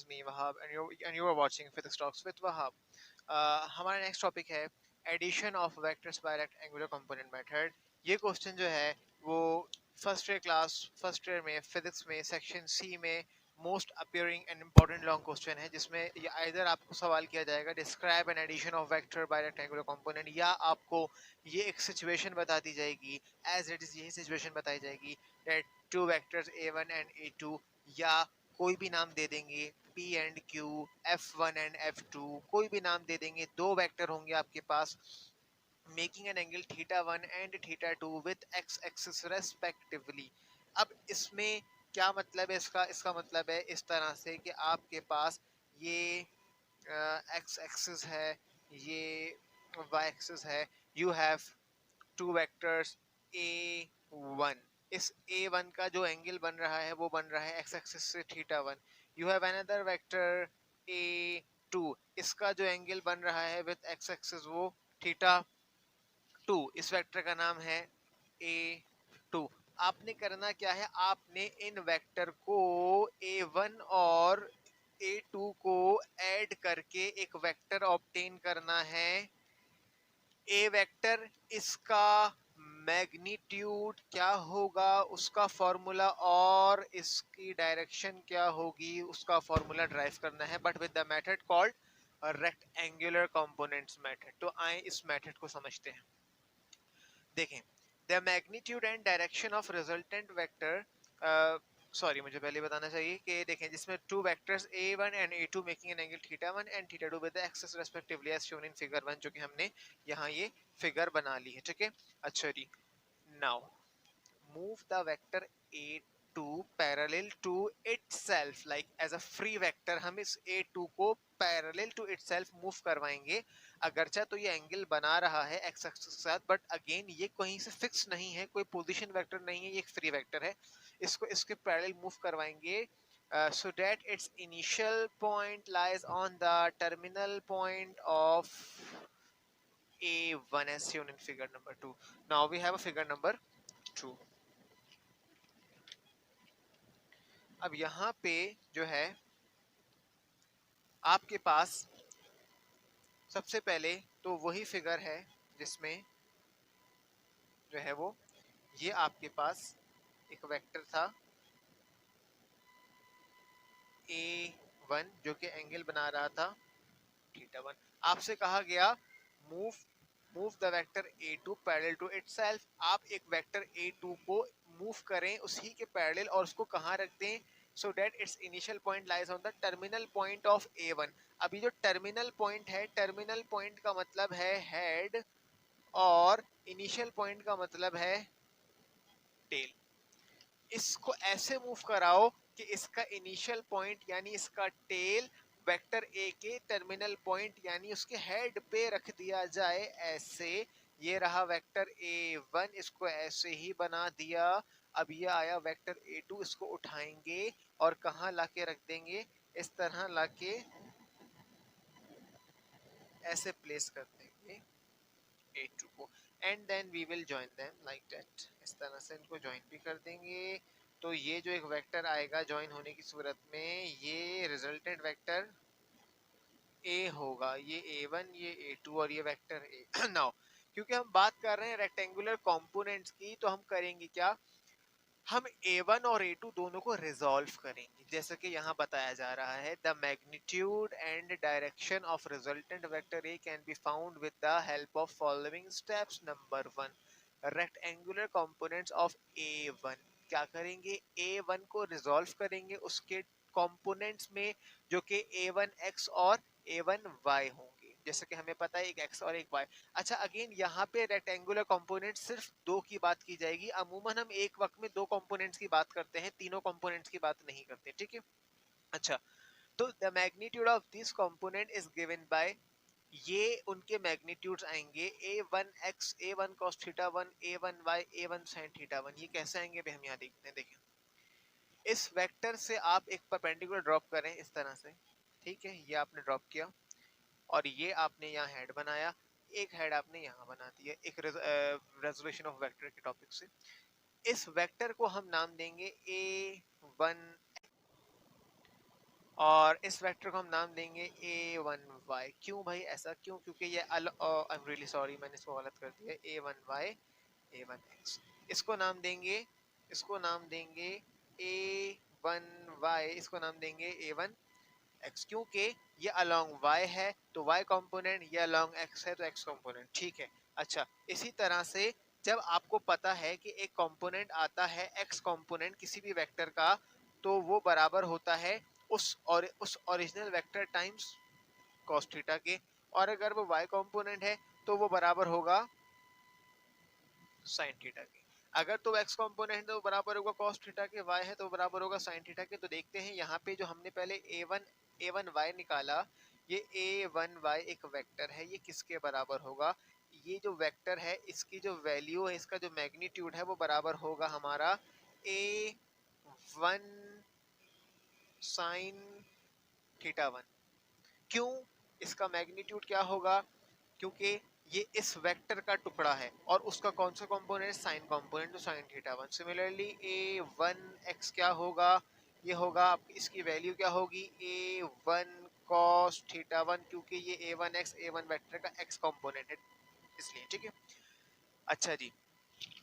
is me Wahab and you are watching Physics Talks with Wahab. हमारा next topic है addition of vectors by rectangular component method. ये question जो है वो first year में physics में सेक्शन सी में most appearing and important long question है, जिसमें ये आइदर आपको सवाल किया जाएगा describe an addition of vector by rectangular component, या आपको ये एक सिचुएशन बता दी जाएगी एज इट इज, यही सिचुएशन बताई जाएगी that to vectors a1 and a2, या कोई भी नाम दे देंगे P and Q, F1 and F2, कोई भी नाम दे देंगे. दो वेक्टर होंगे आपके पास making an angle θ1 and θ2 with x axis respectively. अब इसमें क्या मतलब है इसका मतलब है इस तरह से कि आपके पास ये x एक्सिस है, ये y एक्सिस है. You have to vectors a1. इस a1 का जो एंगल बन रहा है वो बन रहा है x एक्सिस से θ1. You have another vector a2. इसका जो एंगल बन रहा है विद x एक्सिस वो θ2. इस वेक्टर का नाम है a2. आपने करना क्या है, आपने इन वेक्टर को a1 और a2 को ऐड करके एक वेक्टर ऑब्टेन करना है. ए वेक्टर, इसका मैग्नीट्यूड क्या होगा उसका फॉर्मूला, और इसकी डायरेक्शन क्या होगी उसका फॉर्मूला ड्राइव करना है, but with the method called rectangular components method. तो आए इस मेथड को समझते हैं. देखें, the magnitude and direction of resultant vector, sorry मुझे पहले बताना चाहिए कि देखें जिसमें two vectors a1 and a2 making an angle θ1 and θ2 with the axis respectively as shown in figure 1, जो कि हमने यहाँ ये फिगर बना ली है. ठीक है, अच्छा जी. Now move the vector a2 parallel to itself, like as a free vector. हम इस a2 को parallel to itself move करवाएंगे. अगरचा तो ये एंगल बना रहा है x एक्सिस के साथ, बट अगेन ये कहीं से फिक्स नहीं है, कोई पोजीशन वेक्टर नहीं है, ये एक फ्री वेक्टर है. इसको इसके पैरेलल मूव करवाएंगे so that its initial point lies on the terminal point of a1 as shown in figure number 2. Now we have a figure number 2. अब यहाँ पे जो है आपके पास सबसे पहले तो वही फिगर है जिसमें जो है वो ये आपके पास एक वेक्टर था a1 जो कि एंगल बना रहा था θ1. आपसे कहा गया move the vector a2 parallel to itself. आप एक वेक्टर a2 को मूव करें उसी के पैरेलल और उसको कहाँ रख दें, so that its initial point lies on the terminal point of a1. अभी जो टर्मिनल पॉइंट है, टर्मिनल पॉइंट का मतलब है हेड और इनिशियल पॉइंट का मतलब है टेल. इसको ऐसे मूव कराओ कि इसका इनिशियल पॉइंट यानी इसका टेल वेक्टर ए के टर्मिनल पॉइंट यानी उसके हेड पे रख दिया जाए ऐसे. ये रहा वेक्टर a1, इसको ऐसे ही बना दिया. अब ये आया वेक्टर a2, इसको उठाएंगे और कहाँ लाके रख देंगे, इस तरह लाके ऐसे प्लेस कर देंगे a2 को, and then we will join them like that. इस तरह से इनको ज्वाइन भी कर देंगे. तो ये जो एक वेक्टर आएगा ज्वाइन होने की सूरत में, ये रिजल्टेंट वेक्टर a होगा, ये a1 ये a2 और ये वेक्टर a. नाउ क्योंकि हम बात कर रहे हैं रेक्टेंगुलर कंपोनेंट्स की, तो हम करेंगे क्या, हम a1 और a2 दोनों को रिजॉल्व करेंगे. जैसे कि यहाँ बताया जा रहा है the magnitude and direction of resultant vector a can be found with the help of following steps. Number 1, rectangular components of a1. क्या करेंगे, a1 को रिजॉल्व करेंगे उसके कंपोनेंट्स में जो कि a1x और a1y होंगे. जैसे कि हमें पता है एक x और एक y. अच्छा, अगेन यहाँ पे रेक्टेंगुलर कंपोनेंट सिर्फ दो की बात की जाएगी. अमूमन हम एक वक्त में दो कंपोनेंट्स की बात करते हैं, तीनों कंपोनेंट्स की बात नहीं करते. ठीक है, अच्छा. तो the magnitude of this component is given by, ये उनके मैग्नीट्यूड्स आएंगे a1x a1 cos θ1 a1y a1 sin θ1. ये कैसे आएंगे हम यहाँ देखते हैं. देखें, इस वेक्टर से आप एक परपेंडिकुलर ड्रॉप करें इस तरह से. ठीक है, ये आपने ड्रॉप किया और ये आपने यहाँ हेड बनाया, एक हेड आपने यहाँ बना दिया एक रेजोल्यूशन ऑफ वेक्टर के टॉपिक से. इस वेक्टर को हम नाम देंगे a1. और इस वेक्टर को हम नाम देंगे a1y। क्यों भाई ऐसा क्यों? क्योंकि ये आई एम रियली सॉरी, मैंने इसको गलत कर दिया। a1y a1x, इसको नाम देंगे, इसको नाम देंगे a1y, इसको नाम देंगे a1x, क्योंकि ये अलोंग y है तो y कंपोनेंट, ये अलोंग x है तो x कंपोनेंट। ठीक है। अच्छा, इसी तरह से जब आपको पता है कि एक कंपोनेंट आता है x कंपोनेंट किसी भी वेक्टर का, तो वो बराबर होता है उस original vector times cos theta के, और अगर वो y कंपोनेंट है तो वो बराबर होगा sin थीटा के। अगर तो x कंपोनेंट है तो बराबर होगा cos थीटा के, y है तो बराबर होगा sin थीटा के। तो देखते हैं यहाँ पे जो हमने पहले a1y निकाला, ये a1y एक वेक्टर है, ये किसके बराबर होगा? ये जो वेक्टर है इसकी जो वैल्यू है, इसका जो मैग्नीट्यूड है वो बराबर होगा हमारा a1 sin थीटा 1। क्यों? इसका मैग्नीट्यूड क्या होगा? क्योंकि ये इस वेक्टर का टुकड़ा है और उसका कौन सा कंपोनेंट? साइन कंपोनेंट, तो साइन थीटा 1। सिमिलरली a1x क्या होगा? ये होगा, इसकी वैल्यू क्या होगी? a1 cos थीटा 1, क्योंकि ये a1x a1 वेक्टर का x कंपोनेंट है इसलिए। ठीक है। अच्छा जी,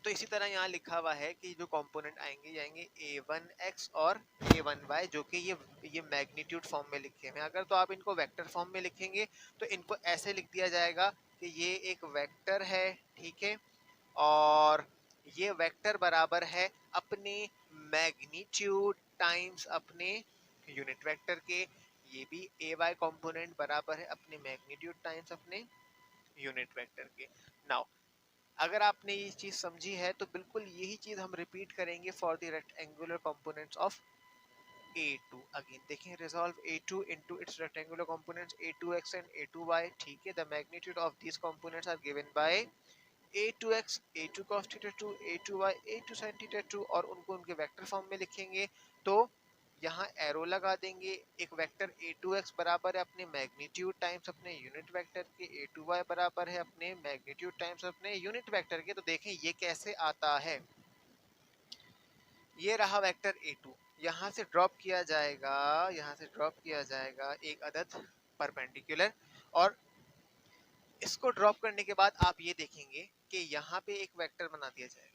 तो इसी तरह यहाँ लिखा हुआ है कि जो कंपोनेंट आएंगे जाएंगे a1x और a1y, जो कि ये मैग्नीट्यूड फॉर्म में लिखे हैं। अगर तो आप इनको वेक्टर फॉर्म में लिखेंगे तो इनको ऐसे लिख दिया जाएगा कि ये एक वेक्टर है, ठीक है, और ये वेक्टर बराबर है अपने मैग्नीट्यूड टाइम्स अपने यूनिट वेक्टर के। ये भी ay कंपोनेंट बराबर है अपने मैग्नीट्यूड टाइम्स अपने यूनिट वेक्टर के। नाउ अगर आपने ये चीज समझी है तो बिल्कुल यही चीज हम रिपीट करेंगे for the rectangular components of A2। Again देखें, resolve A2 into its rectangular components A2x and A2y। ठीक है, the magnitude of these components are given by A2x A2 cos theta 2 A2y A2 sin theta 2, और उनको उनके vector form में लिखेंगे। तो यहाँ एरो लगा देंगे। एक वेक्टर A2x बराबर है अपने मैग्नीट्यूड टाइम्स अपने यूनिट वेक्टर के, A2y बराबर है अपने मैग्नीट्यूड टाइम्स अपने यूनिट वेक्टर के। तो देखें ये कैसे आता है। ये रहा वेक्टर A2, यहाँ से ड्रॉप किया जाएगा, यहाँ से ड्रॉप किया जाएगा एक अदद परपेंडिकुलर, और इसको ड्रॉप करने के बाद आप ये देखेंगे कि यहाँ पे एक वेक्टर बना दिया जाएगा।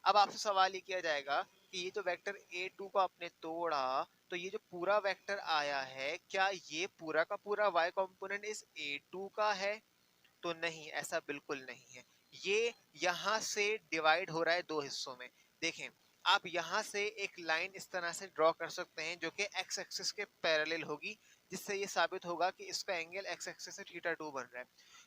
अब आपसे सवाल ये किया जाएगा कि ये जो वेक्टर A2 को आपने तोड़ा, तो ये जो पूरा वेक्टर आया है, क्या ये पूरा का पूरा y कंपोनेंट इस A2 का है? तो नहीं, ऐसा बिल्कुल नहीं है। ये यहाँ से डिवाइड हो रहा है दो हिस्सों में। देखें, आप यहाँ से एक लाइन इस तरह से ड्रॉ कर सकते हैं जो कि x एक्सिस के पैरेलल होगी, जिससे ये साबित होगा कि इसका एंगल x एक्सिस से थीटा 2 बन रहा है।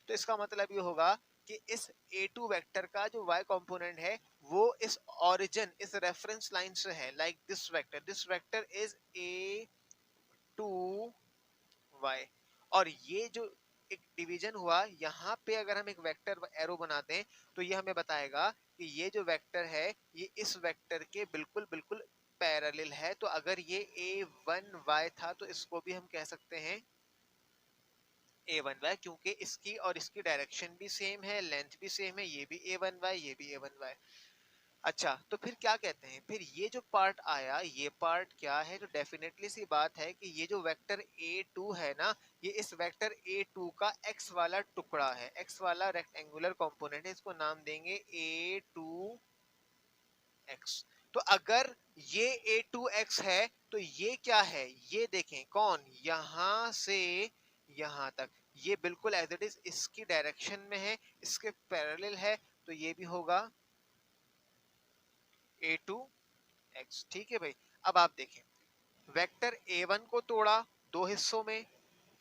तो इसका मतलब ये होगा कि इस A2 वेक्टर का जो y कंपोनेंट है वो इस ओरिजिन, इस रेफरेंस लाइन से है, like this vector is A2y। और ये जो एक डिवीजन हुआ, यहाँ पे अगर हम एक वेक्टर एरो बनाते हैं तो ये हमें बताएगा कि ये जो वेक्टर है ये इस वेक्टर के बिल्कुल बिल्कुल पैरेलल है। तो अगर ये a1y था तो इसको भी हम कह सकते हैं a1y, क्योंकि इसकी और इसकी डायरेक्शन भी सेम है, लेंथ भी सेम है, ये भी a1y ये भी a1y। अच्छा, तो फिर क्या कहते हैं, फिर ये जो पार्ट आया ये पार्ट क्या है? तो डेफिनेटली सी बात है कि ये जो वेक्टर A2 है ना, ये इस वेक्टर A2 का x वाला टुकड़ा है, x वाला रेक्टेंगुलर कंपोनेंट है, इसको नाम देंगे A2x। तो अगर ये A2x है तो ये क्या है? ये देखें, कौन? यहाँ से यहाँ तक ये बिल्कुल एज इट इज इसकी डायरेक्शन में है, इसके पैरेलल है, तो ये भी होगा A2x। ठीक है भाई। अब आप देखें, वेक्टर A1 को तोड़ा दो हिस्सों में,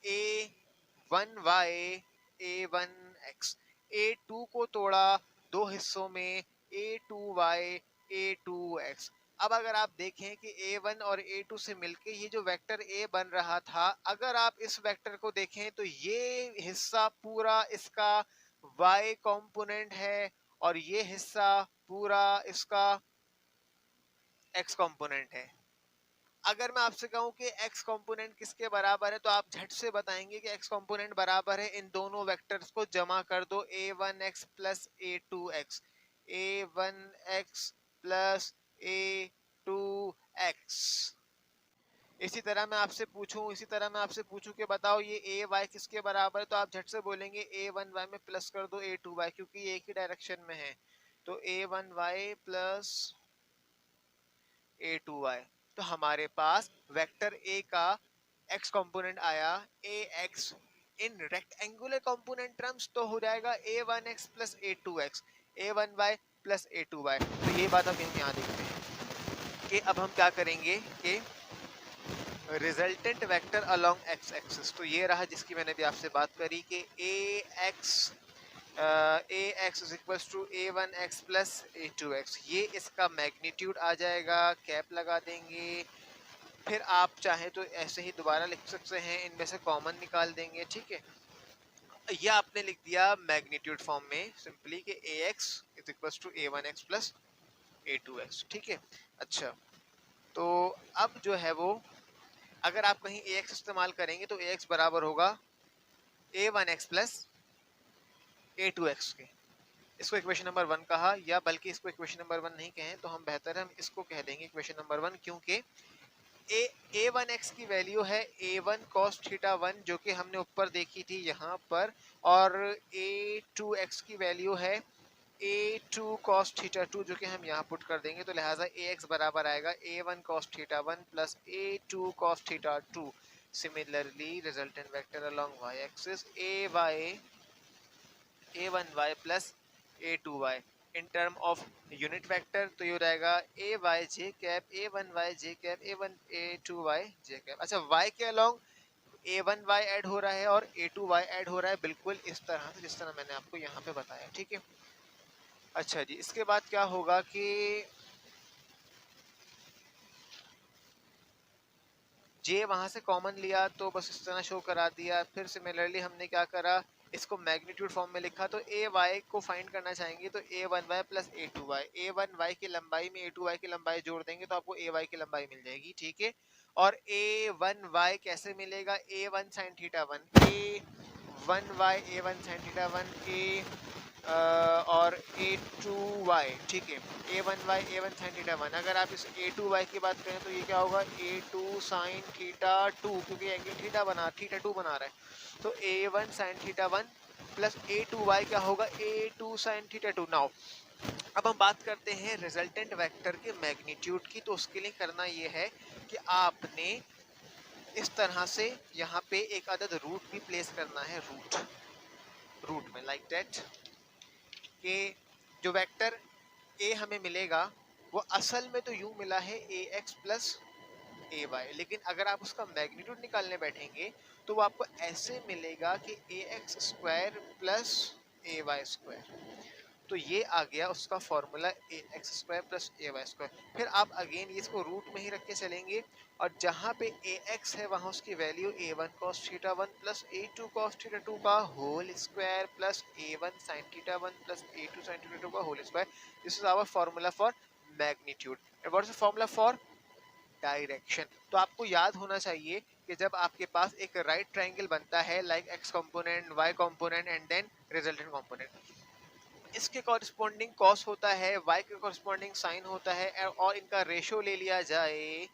A1y A1x। A2 को तोड़ा दो हिस्सों में, A2y A2x। अब अगर आप देखें कि A1 और A2 से मिलके ये जो वेक्टर A बन रहा था, अगर आप इस वेक्टर को देखें तो ये हिस्सा पूरा इसका y कंपोनेंट है और ये हिस्सा पूरा इसका x कंपोनेंट है। अगर मैं आपसे कहूं कि x कंपोनेंट किसके बराबर है, तो आप झट से बताएंगे कि x कंपोनेंट बराबर है इन दोनों वेक्टर्स को जमा कर दो, a1x plus a2x, a1x plus a2x। इसी तरह मैं आपसे पूछूं कि बताओ ये ए वाई किसके बराबर है, तो आप झट से बोलेंगे ए वन वाई में प्लस कर दो ए टू वाई, क्योंकि ये एक ही डायरेक्शन में है। तो a one y plus a two y, तो हमारे पास वेक्टर ए का एक्स कंपोनेंट आया a x in rectangular component terms, तो हो जाएगा a one x plus a two x, a one y plus a two y. तो ये बात अब हम यहाँ देखते हैं कि अब हम क्या करेंगे कि resultant vector along x axis, तो ये रहा जिसकी मैंने भी आपसे बात करी कि a x is equals to a one x plus a two x, ये इसका मैग्नीट्यूड आ जाएगा, कैप लगा देंगे। फिर आप चाहे तो ऐसे ही दोबारा लिख सकते हैं, इनमें से कॉमन निकाल देंगे, ठीक है। ये आपने लिख दिया मैग्नीट्यूड फॉर्म में सिंपली कि a x is equals to a one x plus a two x, ठीक है। अच्छा, तो अब जो है वो अगर आप कहीं ए एक्स इस्तेमाल करेंगे तो ए एक्स बराबर होगा a one x plus a two x के। इसको इक्वेशन नंबर 1 कहा, या बल्कि इसको इक्वेशन नंबर 1 नहीं कहें तो हम बेहतर है हम इसको कह देंगे इक्वेशन नंबर 1, क्योंकि ए वन एक्स की वैल्यू है ए वन कॉस थीटा वन, जो कि हमने ऊपर देखी थी यहाँ पर, और ए टू एक्स की वैल्यू है ए टू कॉस थीटा टू, जो कि हम यहाँ पुट कर देंगे। तो लिहाजा ए एक्स बराबर आएगा a one cos theta one plus a two cos theta two. Similarly resultant vector along y axis a one y plus a two y in term of unit vector, तो ये हो जाएगा a y j cap a one y j cap a one a two y j cap. अच्छा, y के अलोंग a one y add हो रहा है और ए टू वाई ऐड हो रहा है, बिल्कुल इस तरह से जिस तरह मैंने आपको यहाँ पे बताया, ठीक है। अच्छा जी, इसके बाद क्या होगा कि जे वहां से कॉमन लिया तो बस इस तरह शो करा दिया। फिर सिमिलरली हमने क्या करा, इसको मैग्नीट्यूड फॉर्म में लिखा, तो ए वाई को फाइंड करना चाहेंगे तो a one y plus a two y, a one y की लंबाई में ए टू वाई की लंबाई जोड़ देंगे तो आपको ए वाई की लंबाई मिल जाएगी, ठीक है। और ए वन वाई कैसे मिलेगा, ए one sine theta one, a one Y a one sine theta one, ए और ए टू वाई, ठीक है। ए one Y a one sine theta one, अगर आप इस ए टू वाई की बात करें तो ये क्या होगा a two sine theta two, क्योंकि एंगल थीटा टू बना रहा है। तो a one sine theta one plus a two y क्या होगा a two sine theta two. Now अब हम बात करते हैं रिजल्टेंट वेक्टर के मैग्नीट्यूड की, तो उसके लिए करना ये है कि आपने इस तरह से यहाँ पे एक अदद रूट भी प्लेस करना है, रूट में लाइक दैट, कि जो वेक्टर ए हमें मिलेगा वो असल में तो यूं मिला है a x plus A Y, लेकिन अगर आप उसका मैग्नीट्यूड निकालने बैठेंगे तो वो आपको ऐसे मिलेगा कि a x square plus A Y square. तो ये आ गया उसका फॉर्मूला ए एक्स स्क्वायर प्लस ए वाई स्क्वायर। फिर आप अगेन इसको रूट में ही रख के चलेंगे, और जहाँ पे ए एक्स है वहाँ उसकी value a one cos theta one plus a two cos theta two का whole square plus a one sine theta one plus a two sine theta two का whole square. This is our formula for magnitude. And what is the formula for direction? तो आपको याद होना चाहिए कि जब आपके पास एक राइट ट्रायंगल बनता है like x component y component and then resultant component, इसके कॉरेस्पॉन्डिंग कॉस होता है, y के कॉरेस्पॉन्डिंग साइन होता है, और इनका रेशो ले लिया जाए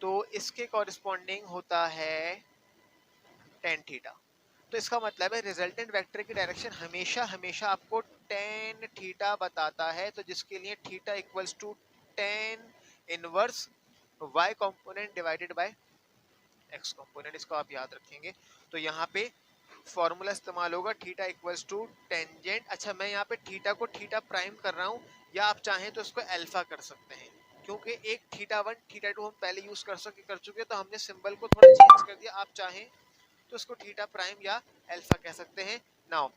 तो इसके कॉरेस्पॉन्डिंग होता है टेन थीटा। तो इसका मतलब है रिजल्टेंट वेक्टर की डायरेक्शन हमेशा हमेशा आपको टेन थीटा बताता है, तो जिसके लिए theta equals to tan inverse y component divided by x component, इसको आप याद रखेंगे। तो यहाँ पे फॉर्मूला इस्तेमाल होगा थीटा इक्वल्स टू टेंजेंट। अच्छा, मैं यहाँ पे थीटा को थीटा प्राइम कर रहा हूँ, या आप चाहें तो इसको अल्फा कर सकते हैं, क्योंकि एक थीटा वन थीटा टू हम पहले यूज कर चुके, तो हमने सिंबल को थोड़ा चेंज कर दिया। आप चाहें तो इसको थीटा प्राइम या अल्फा कह सकते हैं। Now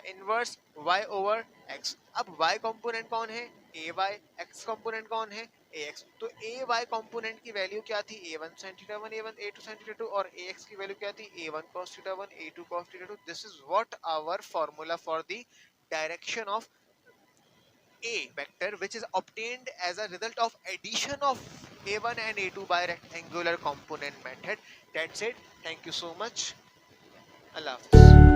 inverse y over x, अब y कंपोनेंट कौन है ए वाई, x कंपोनेंट कौन है ए एक्स। तो ए वाई कंपोनेंट की वैल्यू क्या थी a one sine theta one, a one a two sine theta two, और ए एक्स की वैल्यू क्या थी a one cos theta one, a two cos theta two. This is what our formula for the direction of a vector, which is obtained as a result of addition of a1 and a2 by rectangular component method. That's it. Thank you so much. Allah Hafiz.